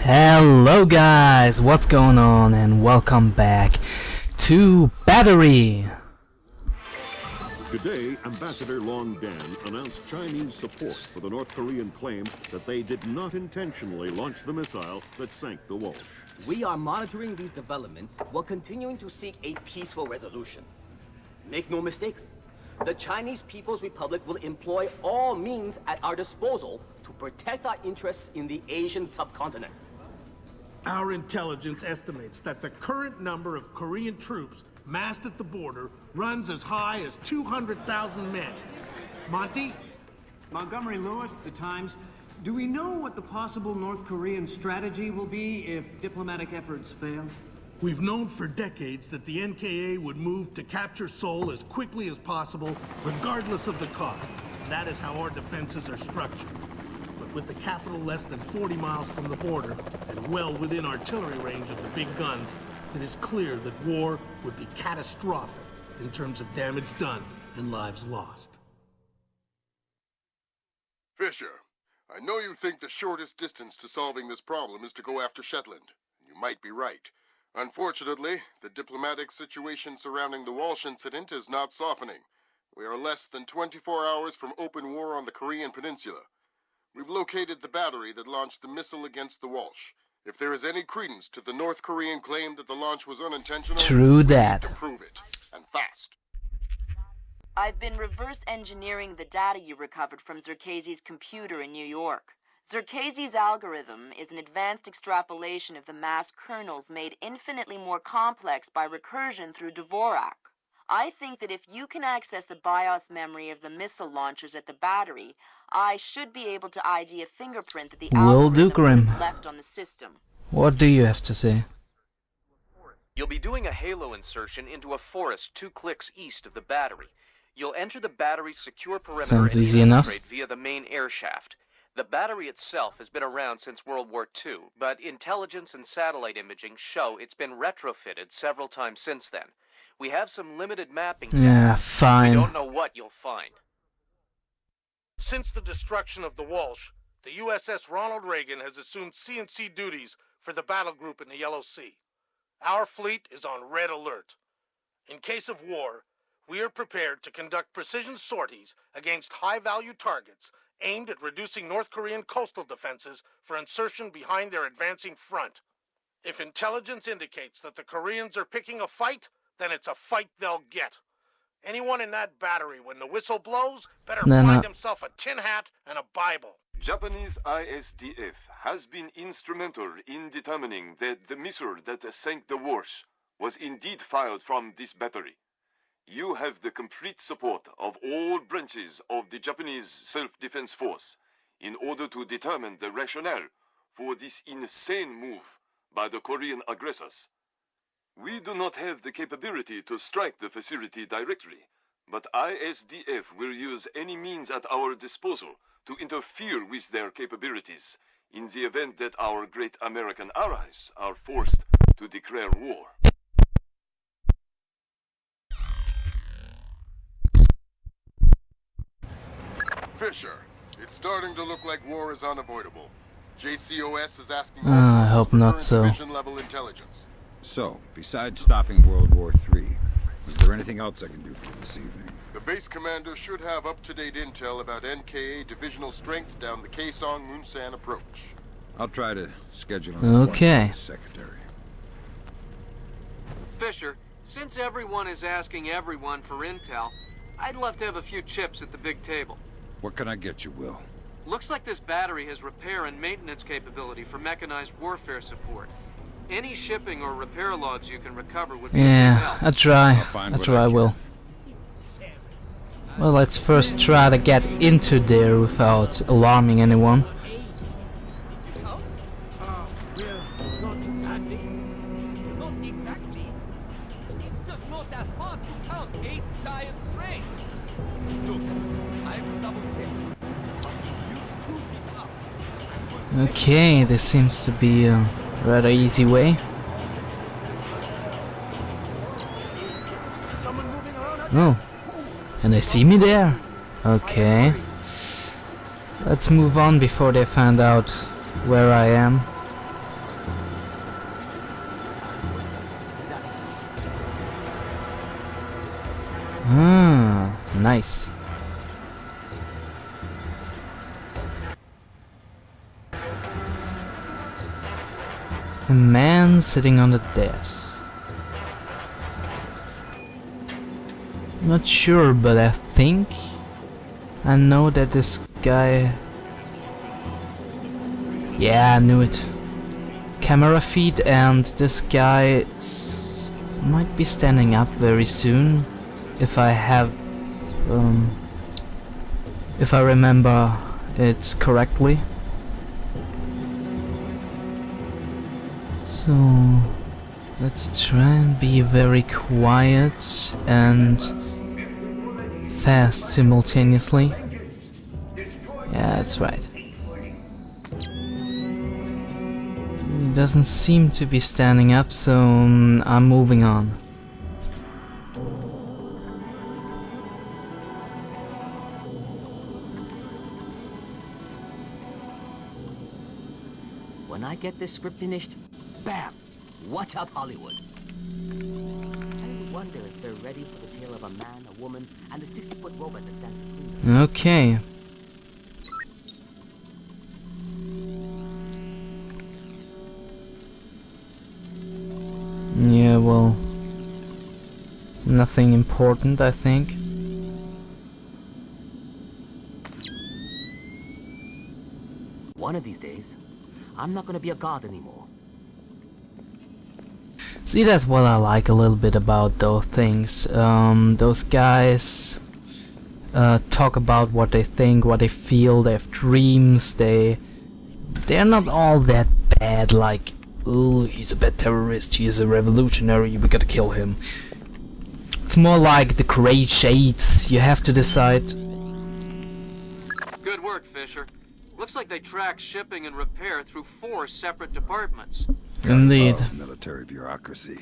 Hello guys, what's going on, and welcome back to Battery. Today, Ambassador Long Dan announced Chinese support for the North Korean claim that they did not intentionally launch the missile that sank the Walsh. We are monitoring these developments while continuing to seek a peaceful resolution. Make no mistake, the Chinese People's Republic will employ all means at our disposal to protect our interests in the Asian subcontinent. Our intelligence estimates that the current number of Korean troops massed at the border runs as high as 200,000 men. Monty? Montgomery Lewis, The Times. Do we know what the possible North Korean strategy will be if diplomatic efforts fail? We've known for decades that the NKA would move to capture Seoul as quickly as possible, regardless of the cost. That is how our defenses are structured. But with the capital less than 40 miles from the border, and well within artillery range of the big guns, it is clear that war would be catastrophic in terms of damage done and lives lost. Fisher, I know you think the shortest distance to solving this problem is to go after Shetland. You might be right. Unfortunately, the diplomatic situation surrounding the Walsh incident is not softening. We are less than 24 hours from open war on the Korean Peninsula. We've located the battery that launched the missile against the Walsh. If there is any credence to the North Korean claim that the launch was unintentional, True that. we need to prove it, and fast. I've been reverse engineering the data you recovered from Zerkezi's computer in New York. Zerkezi's algorithm is an advanced extrapolation of the mass kernels made infinitely more complex by recursion through Dvorak. I think that if you can access the BIOS memory of the missile launchers at the battery, I should be able to ID a fingerprint that the Will do, algorithm Grim. would have left on the system. What do you have to say? You'll be doing a halo insertion into a forest 2 clicks east of the battery. You'll enter the battery's secure perimeter Sounds and easy enough. infiltrate via the main air shaft. The battery itself has been around since World War II, but intelligence and satellite imaging show it's been retrofitted several times since then. We have some limited mapping data. Yeah, We fine. don't know what you'll find. Since the destruction of the Walsh, the USS Ronald Reagan has assumed CNC duties for the battle group in the Yellow Sea. Our fleet is on red alert. In case of war, we are prepared to conduct precision sorties against high-value targets aimed at reducing North Korean coastal defenses for insertion behind their advancing front. If intelligence indicates that the Koreans are picking a fight, then it's a fight they'll get. Anyone in that battery, when the whistle blows, better find himself a tin hat and a Bible. Japanese ISDF has been instrumental in determining that the missile that sank the Walsh was indeed fired from this battery. You have the complete support of all branches of the Japanese self-defense force in order to determine the rationale for this insane move by the Korean aggressors. We do not have the capability to strike the facility directly, but ISDF will use any means at our disposal to interfere with their capabilities in the event that our great American allies are forced to declare war. Fisher, it's starting to look like war is unavoidable. JCOS is asking I all sources hope for not current so. division-level intelligence. So, besides stopping World War III, is there anything else I can do for you this evening? The base commander should have up-to-date intel about NKA divisional strength down the Kaesong-Munsan approach. I'll try to schedule an appointment Okay. with the secretary. Fisher, since everyone is asking everyone for intel, I'd love to have a few chips at the big table. What can I get you, Will? Looks like this battery has repair and maintenance capability for mechanized warfare support. Any shipping or repair logs you can recover would be a big Yeah, help. I try. I'll find I what try, I can. Will. Well, let's first try to get into there without alarming anyone. Not exactly. Not exactly. It's just not that hard to count 8 giant frames. Look, I will double check. You screw this up. Okay, this seems to be a rather easy way. Oh, and they see me there? Okay. Let's move on before they find out where I am. nice. A man sitting on the desk. Not sure, but I think I know that this guy... Yeah, I knew it. Camera feed, and this guy might be standing up very soon, if I have... if I remember it correctly. So let's try and be very quiet and fast simultaneously. Yeah, that's right. He doesn't seem to be standing up, so I'm moving on. When I get this script finished, bam! Watch out, Hollywood. I wonder if they're ready for the tale of a man, a woman, and a 60-foot robot that stands between them. Okay. Yeah, well, nothing important, I think. One of these days, I'm not gonna be a god anymore. See, that's what I like a little bit about those things. Those guys talk about what they think, what they feel, they have dreams, they're not all that bad, like, oh, he's a bad terrorist, he's a revolutionary, we gotta kill him. It's more like the gray shades, you have to decide. Good work, Fisher. Looks like they track shipping and repair through 4 separate departments. Indeed. Love military bureaucracy.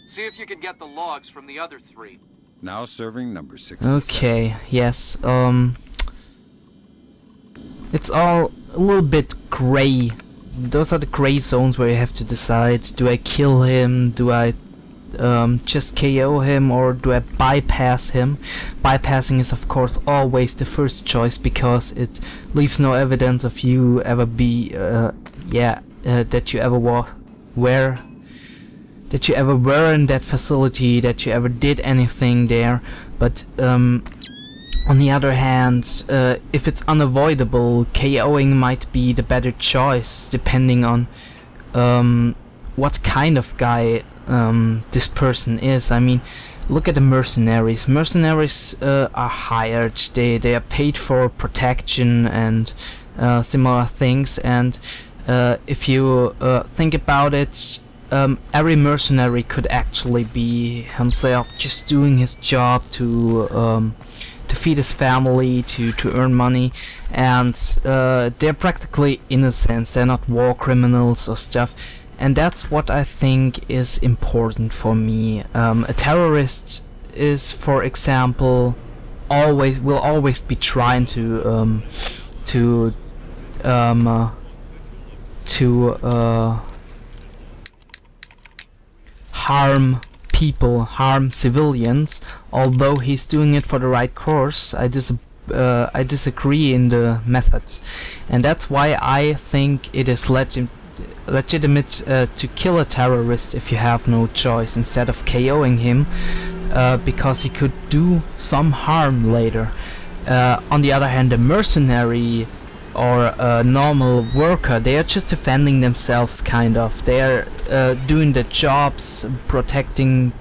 See if you can get the logs from the other 3. Now serving number 67. Okay, yes, it's all a little bit gray. Those are the gray zones where you have to decide, do I kill him, do I just KO him, or do I bypass him? Bypassing is of course always the first choice, because it leaves no evidence of you ever be, that you ever were in that facility, that you ever did anything there. But on the other hand, if it's unavoidable, KOing might be the better choice, depending on what kind of guy this person is. I mean, look at the mercenaries. Mercenaries are hired, they are paid for protection and similar things, and if you think about it, every mercenary could actually be himself, just doing his job to feed his family, to earn money, and they're practically innocent, they're not war criminals or stuff. And that's what I think is important for me. A terrorist is, for example, will always be trying to harm people, harm civilians. Although he's doing it for the right course, I disagree in the methods, and that's why I think it is legitimate to kill a terrorist if you have no choice, instead of KOing him, because he could do some harm later. On the other hand, a mercenary or a normal worker, they are just defending themselves, kind of. They are doing the jobs, protecting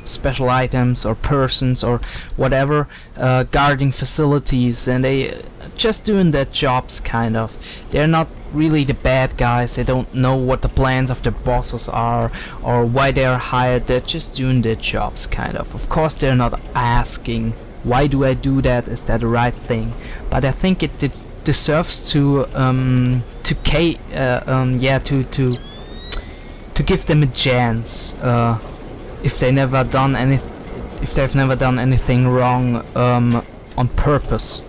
special items or persons or whatever, guarding facilities, and they just doing their jobs, kind of. They're not really the bad guys, they don't know what the plans of their bosses are or why they are hired, they're just doing their jobs, kind of. Of course they're not asking, why do I do that, is that the right thing? But I think it deserves to give them a chance, if they've never done anything wrong on purpose.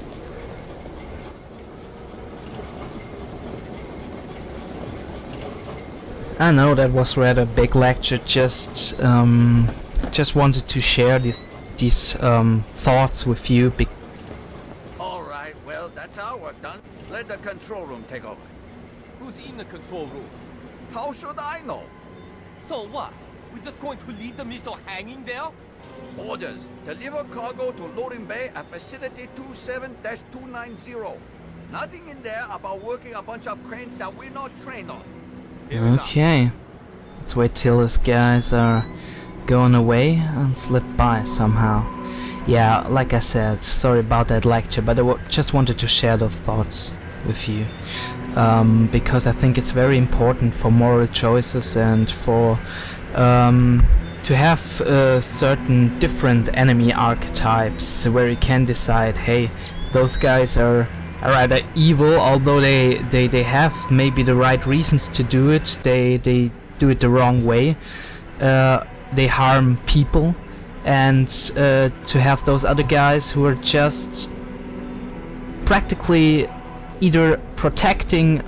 I know that was rather a big lecture, just wanted to share these thoughts with you. Alright, well, that's our work done. Let the control room take over. Who's in the control room? How should I know? So what? We're just going to leave the missile hanging there? Orders. Deliver cargo to loading bay at facility 27-290. Nothing in there about working a bunch of cranes that we're not trained on. Fair enough. Okay. Let's wait till these guys are going away and slip by somehow. Yeah, like I said, sorry about that lecture, but I just wanted to share those thoughts with you. Because I think it's very important for moral choices and for to have certain different enemy archetypes where you can decide, hey, those guys are rather evil, although they have maybe the right reasons to do it. They do it the wrong way. They harm people, and to have those other guys who are just practically either protecting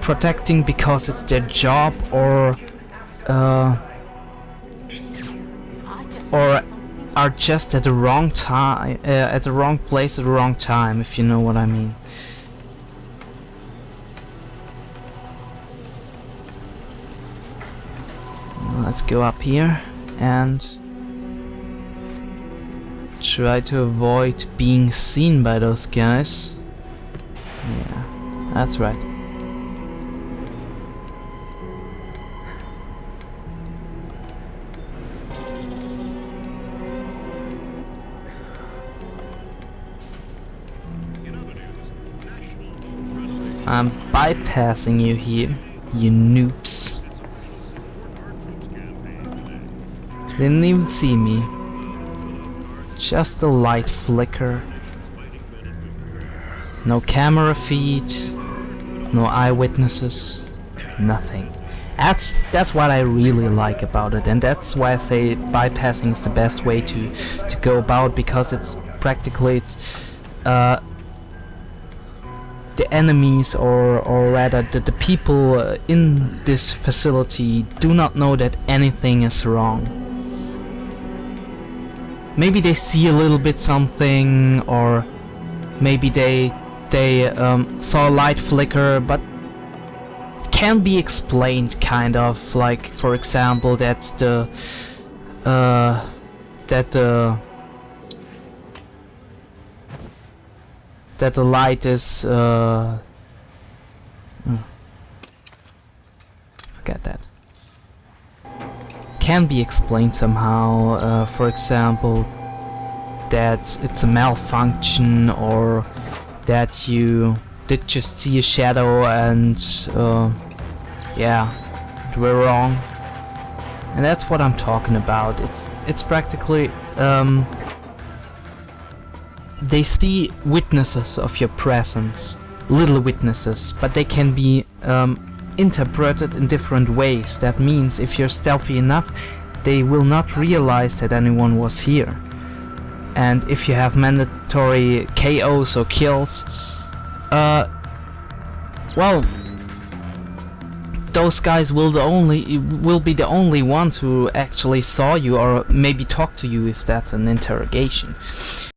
protecting because it's their job, or are just at the wrong time, at the wrong place at the wrong time, if you know what I mean. Let's go up here and try to avoid being seen by those guys. Yeah, that's right. I'm bypassing you here, you noobs. Didn't even see me. Just a light flicker. No camera feed, no eyewitnesses, nothing. That's what I really like about it, and that's why I say bypassing is the best way to go about, because it's practically the enemies, or rather the people in this facility do not know that anything is wrong. Maybe they see a little bit something, or maybe they saw a light flicker, but can be explained, kind of, like, for example, that the light is forget that. Can be explained somehow, for example, that it's a malfunction, or that you did just see a shadow and yeah, you were wrong. And that's what I'm talking about. It's practically they see witnesses of your presence, little witnesses, but they can be interpreted in different ways. That means if you're stealthy enough, they will not realize that anyone was here. And if you have mandatory KOs or kills, well, those guys will be the only ones who actually saw you, or maybe talk to you if that's an interrogation.